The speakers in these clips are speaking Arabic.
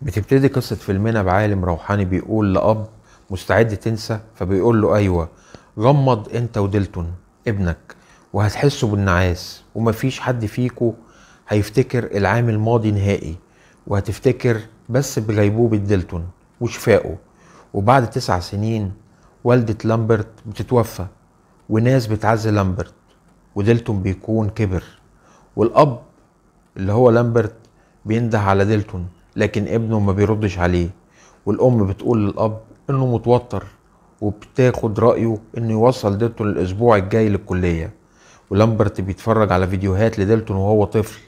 بتبتدي قصة فيلمنا بعالم روحاني بيقول لأب مستعد تنسى، فبيقول له أيوة، غمض انت وديلتون ابنك وهتحسوا بالنعاس، ومفيش حد فيكو هيفتكر العام الماضي نهائي، وهتفتكر بس بغيبوبة ديلتون وشفائه. وبعد 9 سنين والدة لامبرت بتتوفى، وناس بتعزي لامبرت، وديلتون بيكون كبر، والأب اللي هو لامبرت بينده على ديلتون لكن ابنه ما بيردش عليه، والأم بتقول للأب إنه متوتر وبتاخد رأيه إنه يوصل ديلتون الأسبوع الجاي للكلية. ولامبرت بيتفرج على فيديوهات لديلتون وهو طفل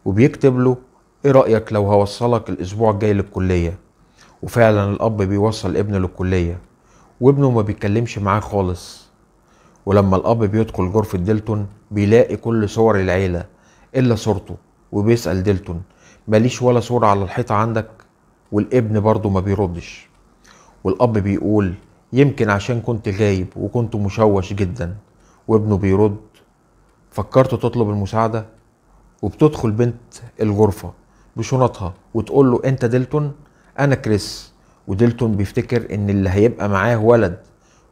وبيكتب له إيه رأيك لو هوصلك الأسبوع الجاي للكلية. وفعلا الأب بيوصل ابنه للكلية، وابنه ما بيتكلمش معاه خالص. ولما الأب بيدخل غرفة ديلتون بيلاقي كل صور العيلة إلا صورته، وبيسأل ديلتون ماليش ولا صورة على الحيطة عندك؟ والابن برضه ما بيردش. والأب بيقول يمكن عشان كنت غايب وكنت مشوش جدا. وابنه بيرد فكرت تطلب المساعدة؟ وبتدخل بنت الغرفة بشنطها وتقول له انت ديلتون؟ انا كريس. وديلتون بيفتكر ان اللي هيبقى معاه ولد،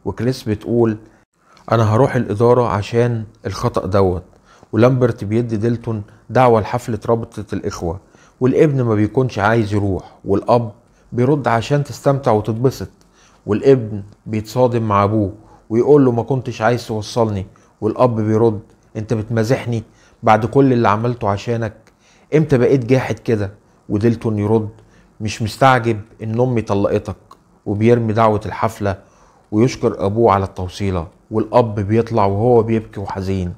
وكريس بتقول انا هروح الاداره عشان الخطأ دوت. ولامبرت بيدي ديلتون دعوة لحفلة رابطة الاخوة، والابن ما بيكونش عايز يروح، والاب بيرد عشان تستمتع وتتبسط. والابن بيتصادم مع ابوه ويقول له ما كنتش عايز توصلني، والاب بيرد انت بتمازحني بعد كل اللي عملته عشانك؟ امتى بقيت جاحد كده؟ وديلتون يرد مش مستعجب ان امي طلقتك، وبيرمي دعوة الحفلة ويشكر ابوه على التوصيلة. والاب بيطلع وهو بيبكي وحزين،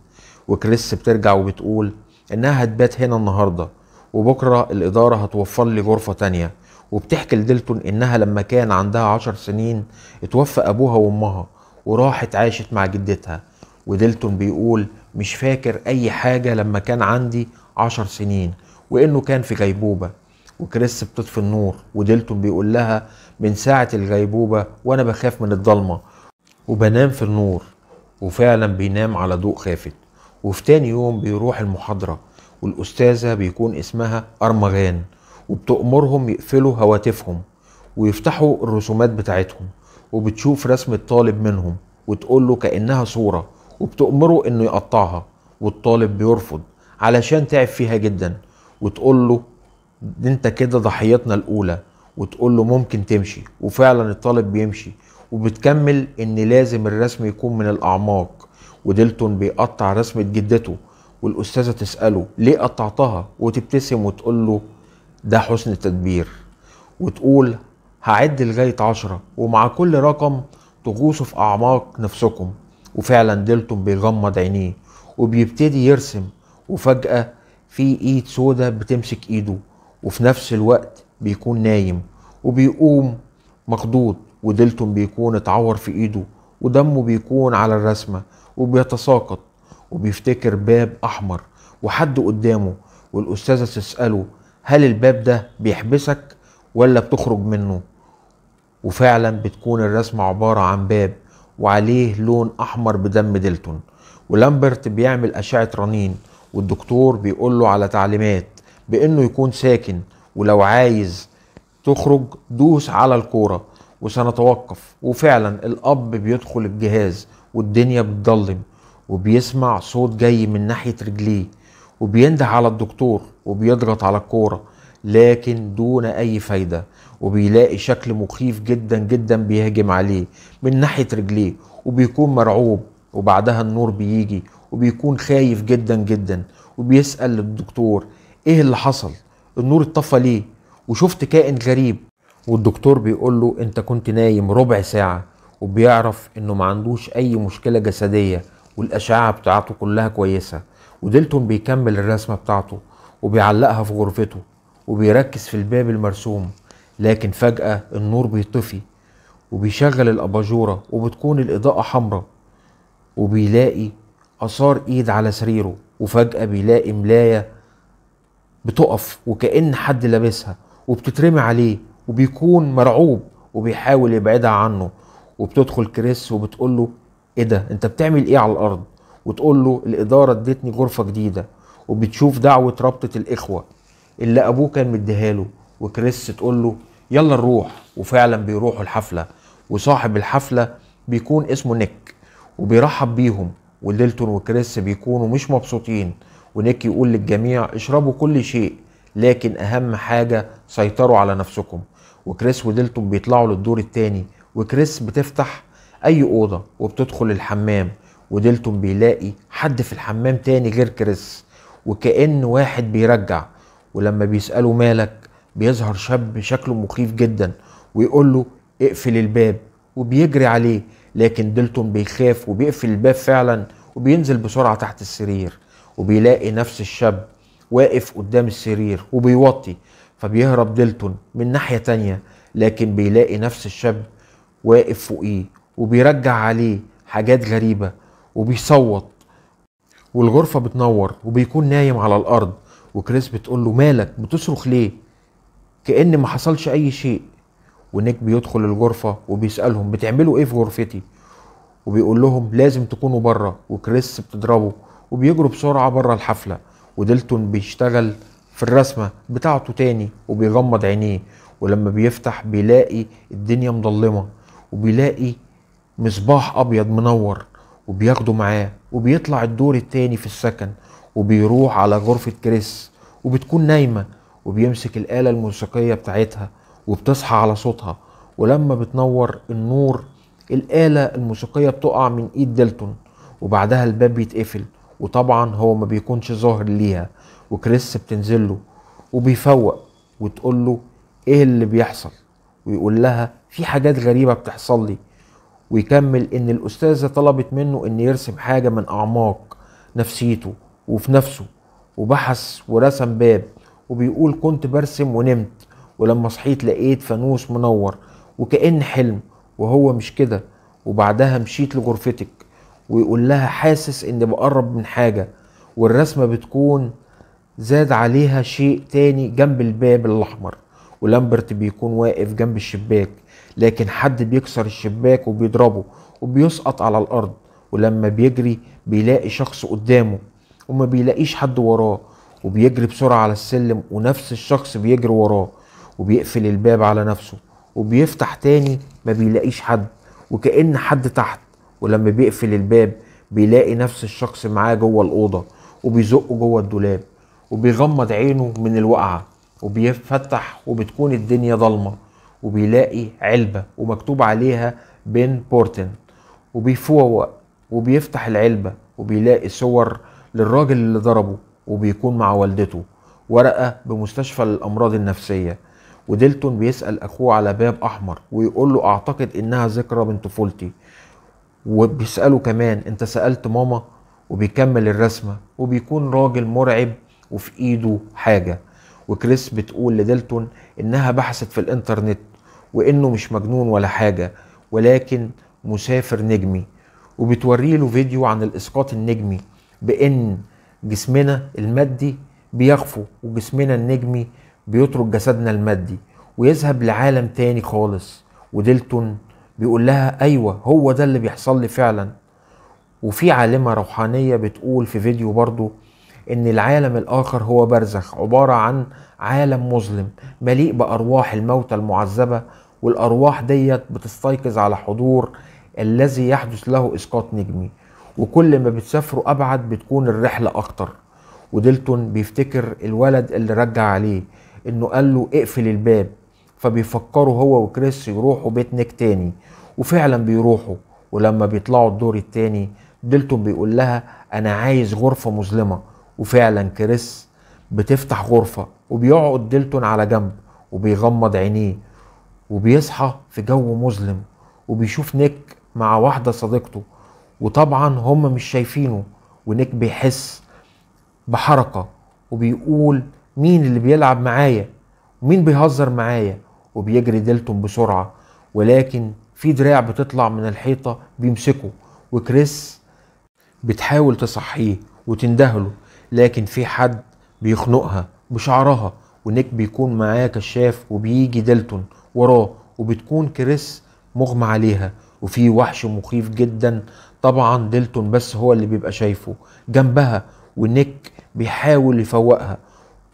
وكريس بترجع وبتقول انها هتبات هنا النهاردة، وبكرة الادارة هتوفر لي غرفة تانية. وبتحكي لديلتون انها لما كان عندها 10 سنين اتوفى ابوها وامها وراحت عاشت مع جدتها. وديلتون بيقول مش فاكر اي حاجة لما كان عندي 10 سنين، وانه كان في غيبوبة. وكريس بتطفي النور، وديلتون بيقول لها من ساعة الغيبوبة وانا بخاف من الضلمة وبنام في النور. وفعلا بينام على ضوء خافت. وفي تاني يوم بيروح المحاضرة، والأستاذة بيكون اسمها أرمغان، وبتأمرهم يقفلوا هواتفهم ويفتحوا الرسومات بتاعتهم. وبتشوف رسم الطالب منهم وتقول له كأنها صورة، وبتأمره انه يقطعها، والطالب بيرفض علشان تعب فيها جدا. وتقول له انت كده ضحيتنا الاولى، وتقول له ممكن تمشي. وفعلا الطالب بيمشي، وبتكمل ان لازم الرسم يكون من الاعماق. وديلتون بيقطع رسمة جدته، والاستاذة تسأله ليه قطعتها، وتبتسم وتقول له ده حسن تدبير. وتقول هعد لغاية 10، ومع كل رقم تغوصوا في اعماق نفسكم. وفعلا ديلتون بيغمض عينيه وبيبتدي يرسم، وفجأة في ايد سودة بتمسك ايده، وفي نفس الوقت بيكون نايم وبيقوم مخضوض. وديلتون بيكون اتعور في ايده ودمه بيكون على الرسمة وبيتساقط، وبيفتكر باب احمر وحد قدامه. والاستاذة تسأله هل الباب ده بيحبسك ولا بتخرج منه؟ وفعلا بتكون الرسمة عبارة عن باب وعليه لون احمر بدم ديلتون. ولامبرت بيعمل اشعة رنين، والدكتور بيقول له على تعليمات بانه يكون ساكن، ولو عايز تخرج دوس على الكورة وسنتوقف. وفعلا الاب بيدخل الجهاز والدنيا بتضلم، وبيسمع صوت جاي من ناحية رجليه، وبينده على الدكتور وبيضغط على الكورة لكن دون اي فايدة. وبيلاقي شكل مخيف جدا جدا بيهجم عليه من ناحية رجليه، وبيكون مرعوب. وبعدها النور بيجي وبيكون خايف جدا جدا، وبيسأل الدكتور ايه اللي حصل؟ النور اتطفى ليه؟ وشفت كائن غريب. والدكتور بيقول له انت كنت نايم ربع ساعة. وبيعرف انه ما عندوش اي مشكلة جسدية، والاشعة بتاعته كلها كويسة. وديلتون بيكمل الرسمة بتاعته وبيعلقها في غرفته، وبيركز في الباب المرسوم. لكن فجأة النور بيطفي، وبيشغل الأباجورة وبتكون الإضاءة حمراء، وبيلاقي آثار إيد على سريره. وفجأة بيلاقي ملاية بتقف وكأن حد لابسها وبتترمي عليه، وبيكون مرعوب وبيحاول يبعدها عنه. وبتدخل كريس وبتقول له ايه ده، انت بتعمل ايه على الارض؟ وتقول له الاداره ادتني غرفه جديده. وبتشوف دعوه رابطه الاخوه اللي ابوه كان مديها له، وكريس تقول له يلا نروح، وفعلا بيروحوا الحفلة، وصاحب الحفلة بيكون اسمه نيك وبيرحب بيهم، وديلتون وكريس بيكونوا مش مبسوطين، ونيك يقول للجميع اشربوا كل شيء لكن اهم حاجة سيطروا على نفسكم. وكريس وديلتون بيطلعوا للدور التاني، وكريس بتفتح اي اوضة وبتدخل الحمام، وديلتون بيلاقي حد في الحمام تاني غير كريس وكأن واحد بيرجع، ولما بيسأله مالك بيظهر شاب شكله مخيف جدا ويقول له اقفل الباب، وبيجري عليه، لكن ديلتون بيخاف وبيقفل الباب فعلا وبينزل بسرعة تحت السرير، وبيلاقي نفس الشاب واقف قدام السرير وبيوطي، فبيهرب ديلتون من ناحية تانية، لكن بيلاقي نفس الشاب واقف فوقيه وبيرجع عليه حاجات غريبة وبيصوت، والغرفة بتنور وبيكون نايم على الأرض، وكريس بتقول له مالك بتصرخ ليه كأن ما حصلش أي شيء. ونيك بيدخل الغرفة وبيسألهم بتعملوا ايه في غرفتي، وبيقول لهم لازم تكونوا بره، وكريس بتضربه وبيجروا بسرعة بره الحفلة، وديلتون بيشتغل في الرسمة بتاعته تاني وبيغمض عينيه، ولما بيفتح بيلاقي الدنيا مظلمة وبيلاقي مصباح أبيض منور، وبياخده معاه وبيطلع الدور التاني في السكن، وبيروح على غرفة كريس وبتكون نايمة، وبيمسك الآلة الموسيقية بتاعتها وبتصحى على صوتها، ولما بتنور النور الآلة الموسيقية بتقع من ايد ديلتون، وبعدها الباب بيتقفل، وطبعا هو ما بيكونش ظاهر ليها، وكريس بتنزله وبيفوق وتقول له ايه اللي بيحصل، ويقول لها في حاجات غريبة بتحصل لي، ويكمل ان الاستاذة طلبت منه ان يرسم حاجة من اعماق نفسيته وفي نفسه، وبحث ورسم باب، وبيقول كنت برسم ونمت، ولما صحيت لقيت فانوس منور وكأن حلم وهو مش كده، وبعدها مشيت لغرفتك، ويقول لها حاسس اني بقرب من حاجة، والرسمة بتكون زاد عليها شيء تاني جنب الباب الاحمر، ولامبرت بيكون واقف جنب الشباك، لكن حد بيكسر الشباك وبيضربه وبيسقط على الارض، ولما بيجري بيلاقي شخص قدامه وما بيلاقيش حد وراه، وبيجري بسرعة على السلم ونفس الشخص بيجري وراه، وبيقفل الباب على نفسه وبيفتح تاني ما بيلاقيش حد وكأن حد تحت، ولما بيقفل الباب بيلاقي نفس الشخص معاه جوه الأوضة وبيزقه جوه الدولاب، وبيغمض عينه من الوقعة وبيفتح وبتكون الدنيا ضلمة، وبيلاقي علبة ومكتوب عليها بين بورتن، وبيفوق وبيفتح العلبة وبيلاقي صور للراجل اللي ضربه، وبيكون مع والدته ورقة بمستشفى للأمراض النفسية، وديلتون بيسأل أخوه على باب أحمر ويقول له أعتقد إنها ذكرى من طفولتي، وبيسأله كمان أنت سألت ماما، وبيكمل الرسمة وبيكون راجل مرعب وفي إيده حاجة، وكريس بتقول لديلتون إنها بحثت في الإنترنت وإنه مش مجنون ولا حاجة ولكن مسافر نجمي، وبتوريله فيديو عن الإسقاط النجمي بإن جسمنا المادي بيخفو وجسمنا النجمي بيترك جسدنا المادي ويذهب لعالم تاني خالص، وديلتون بيقول لها ايوه هو ده اللي بيحصل لي فعلا. وفي عالمة روحانية بتقول في فيديو برضو ان العالم الاخر هو برزخ عبارة عن عالم مظلم مليء بارواح الموتى المعذبة، والارواح ديت بتستيقظ على حضور الذي يحدث له اسقاط نجمي، وكل ما بتسافروا ابعد بتكون الرحلة اكتر. وديلتون بيفتكر الولد اللي رجع عليه انه قال له اقفل الباب، فبيفكروا هو وكريس يروحوا بيت نيك تاني، وفعلا بيروحوا، ولما بيطلعوا الدور التاني ديلتون بيقول لها انا عايز غرفة مظلمة، وفعلا كريس بتفتح غرفة وبيقعد ديلتون على جنب وبيغمض عينيه، وبيصحى في جو مظلم وبيشوف نيك مع واحدة صديقته، وطبعا هم مش شايفينه، ونيك بيحس بحركة وبيقول مين اللي بيلعب معايا ومين بيهزر معايا، وبيجري ديلتون بسرعة، ولكن في دراع بتطلع من الحيطة بيمسكه، وكريس بتحاول تصحيه وتندهله، لكن في حد بيخنقها بشعرها، ونيك بيكون معاه كشاف وبيجي ديلتون وراه، وبتكون كريس مغمى عليها، وفي وحش مخيف جدا طبعا ديلتون بس هو اللي بيبقى شايفه جنبها، ونيك بيحاول يفوقها،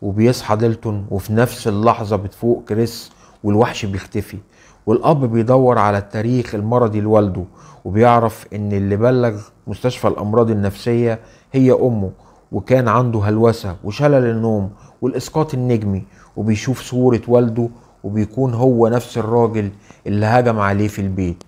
وبيصحى ديلتون، وفي نفس اللحظة بتفوق كريس والوحش بيختفي. والأب بيدور على التاريخ المرضي لوالده، وبيعرف إن اللي بلغ مستشفى الأمراض النفسية هي أمه، وكان عنده هلوسة وشلل النوم والإسقاط النجمي. وبيشوف صورة والده، وبيكون هو نفس الراجل اللي هجم عليه في البيت.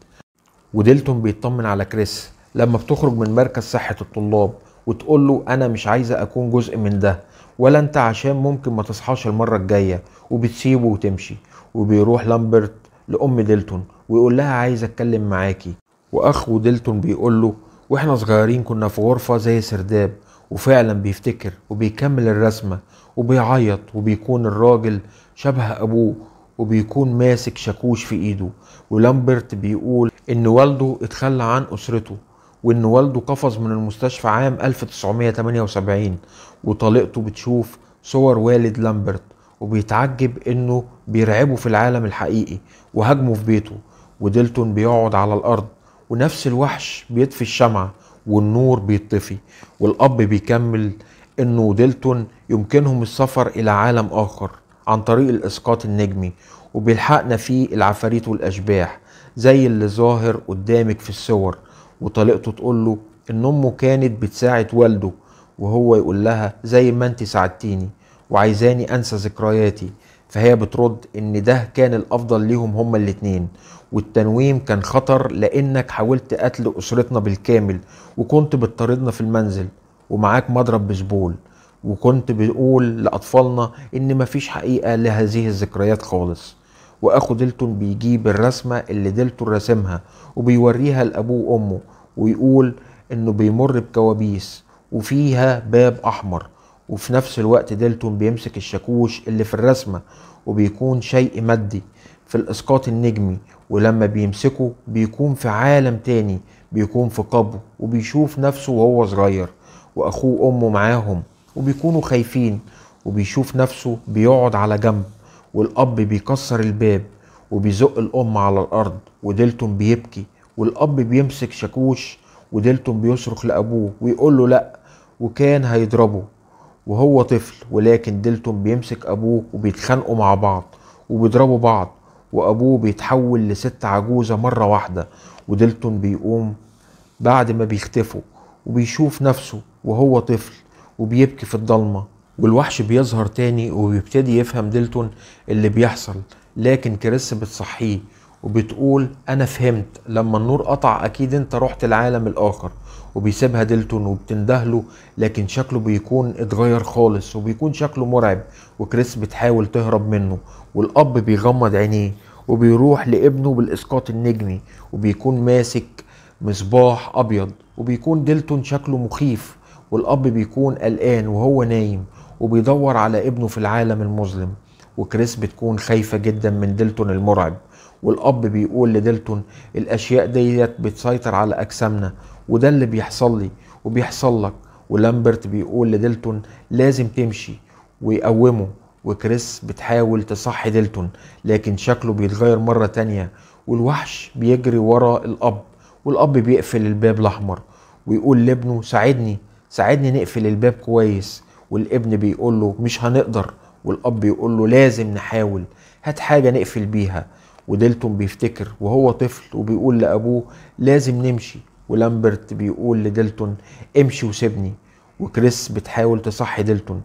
وديلتون بيطمن على كريس لما بتخرج من مركز صحة الطلاب وتقول له أنا مش عايزة أكون جزء من ده، ولا أنت، عشان ممكن ما تصحاش المرة الجاية، وبتسيبه وتمشي. وبيروح لامبرت لأم ديلتون ويقول لها عايز أتكلم معاكي. وأخو ديلتون بيقول له وإحنا صغيرين كنا في غرفة زي سرداب. وفعلا بيفتكر وبيكمل الرسمة وبيعيط، وبيكون الراجل شبه أبوه، وبيكون ماسك شاكوش في إيده. ولامبرت بيقول إن والده اتخلى عن أسرته، وإن والده قفز من المستشفى عام 1978. وطليقته بتشوف صور والد لامبرت وبيتعجب إنه بيرعبه في العالم الحقيقي وهاجمه في بيته. وديلتون بيقعد على الأرض، ونفس الوحش بيطفي الشمعة والنور بيطفي. والأب بيكمل إنه ديلتون يمكنهم السفر إلى عالم آخر عن طريق الإسقاط النجمي، وبيلحقنا فيه العفاريت والأشباح زي اللي ظاهر قدامك في الصور. وطليقته تقول له إن أمه كانت بتساعد والده، وهو يقول لها زي ما أنت ساعدتيني وعايزاني أنسى ذكرياتي. فهي بترد إن ده كان الأفضل ليهم هما الاتنين، والتنويم كان خطر لأنك حاولت قتل أسرتنا بالكامل، وكنت بتطاردنا في المنزل ومعاك مضرب بيسبول، وكنت بتقول لأطفالنا إن مفيش حقيقة لهذه الذكريات خالص. وأخو ديلتون بيجيب الرسمة اللي ديلتون رسمها وبيوريها لأبوه وأمه، ويقول إنه بيمر بكوابيس وفيها باب أحمر. وفي نفس الوقت ديلتون بيمسك الشاكوش اللي في الرسمة، وبيكون شيء مادي في الإسقاط النجمي، ولما بيمسكه بيكون في عالم تاني، بيكون في قبو، وبيشوف نفسه وهو صغير وأخوه وأمه معاهم وبيكونوا خايفين. وبيشوف نفسه بيقعد على جنب، والأب بيكسر الباب وبيزق الأم على الأرض، وديلتون بيبكي. والأب بيمسك شاكوش، وديلتون بيصرخ لأبوه ويقول له لأ، وكان هيضربه وهو طفل. ولكن ديلتون بيمسك أبوه وبيتخانقوا مع بعض وبيضربوا بعض، وأبوه بيتحول لست عجوزة مرة واحدة. وديلتون بيقوم بعد ما بيختفوا، وبيشوف نفسه وهو طفل وبيبكي في الضلمة. والوحش بيظهر تاني وبيبتدي يفهم ديلتون اللي بيحصل، لكن كريس بتصحيه وبتقول أنا فهمت، لما النور قطع أكيد أنت رحت العالم الآخر. وبيسيبها ديلتون وبتندهله، لكن شكله بيكون اتغير خالص وبيكون شكله مرعب. وكريس بتحاول تهرب منه، والأب بيغمض عينيه وبيروح لابنه بالإسقاط النجمي، وبيكون ماسك مصباح أبيض، وبيكون ديلتون شكله مخيف. والأب بيكون قلقان وهو نايم وبيدور على ابنه في العالم المظلم. وكريس بتكون خايفة جدا من ديلتون المرعب. والأب بيقول لديلتون الأشياء ديت بتسيطر على أجسامنا، وده اللي بيحصل لي وبيحصل لك. ولامبرت بيقول لديلتون لازم تمشي ويقومه. وكريس بتحاول تصحي ديلتون، لكن شكله بيتغير مرة تانية، والوحش بيجري ورا الأب. والأب بيقفل الباب الأحمر ويقول لابنه ساعدني ساعدني نقفل الباب كويس. والابن بيقول له مش هنقدر. والأب يقول له لازم نحاول، هات حاجة نقفل بيها. وديلتون بيفتكر وهو طفل وبيقول لأبوه لازم نمشي. ولامبرت بيقول لديلتون امشي وسيبني. وكريس بتحاول تصحي ديلتون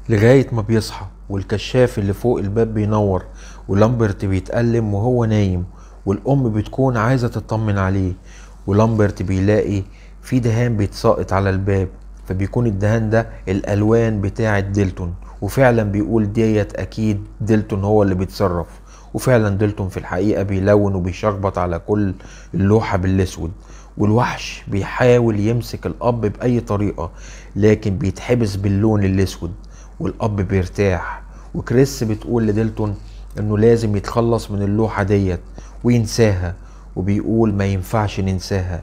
لغاية ما بيصحى، والكشاف اللي فوق الباب بينور، ولامبرت بيتألم وهو نايم. والأم بتكون عايزة تطمن عليه، ولامبرت بيلاقي في دهان بيتساقط على الباب، فبيكون الدهان ده الألوان بتاعة ديلتون. وفعلا بيقول ديت أكيد ديلتون هو اللي بيتصرف. وفعلا ديلتون في الحقيقة بيلون وبيشخبط على كل اللوحة بالأسود. والوحش بيحاول يمسك الأب بأي طريقة، لكن بيتحبس باللون الأسود، والأب بيرتاح. وكريس بتقول لديلتون إنه لازم يتخلص من اللوحة ديت وينساها، وبيقول ما ينفعش ننساها،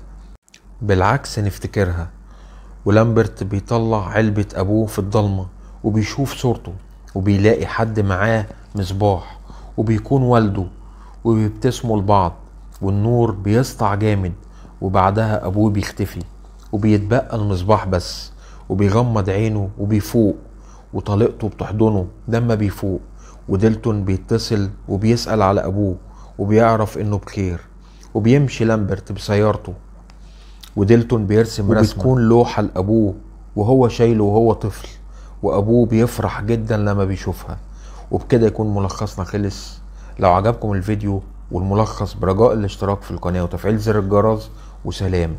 بالعكس نفتكرها. ولامبرت بيطلع علبة أبوه في الضلمة وبيشوف صورته، وبيلاقي حد معاه مصباح وبيكون والده، وبيبتسموا لبعض، والنور بيسطع جامد. وبعدها أبوه بيختفي وبيتبقى المصباح بس، وبيغمض عينه وبيفوق. وطليقته بتحضنه لما بيفوق، وديلتون بيتصل وبيسأل على أبوه وبيعرف إنه بخير، وبيمشي لامبرت بسيارته وديلتون بيرسم رسمة وبتكون لوحة لأبوه وهو شايله وهو طفل، وأبوه بيفرح جدا لما بيشوفها. وبكده يكون ملخصنا خلص. لو عجبكم الفيديو والملخص برجاء الاشتراك في القناة وتفعيل زر الجرس، وسلام.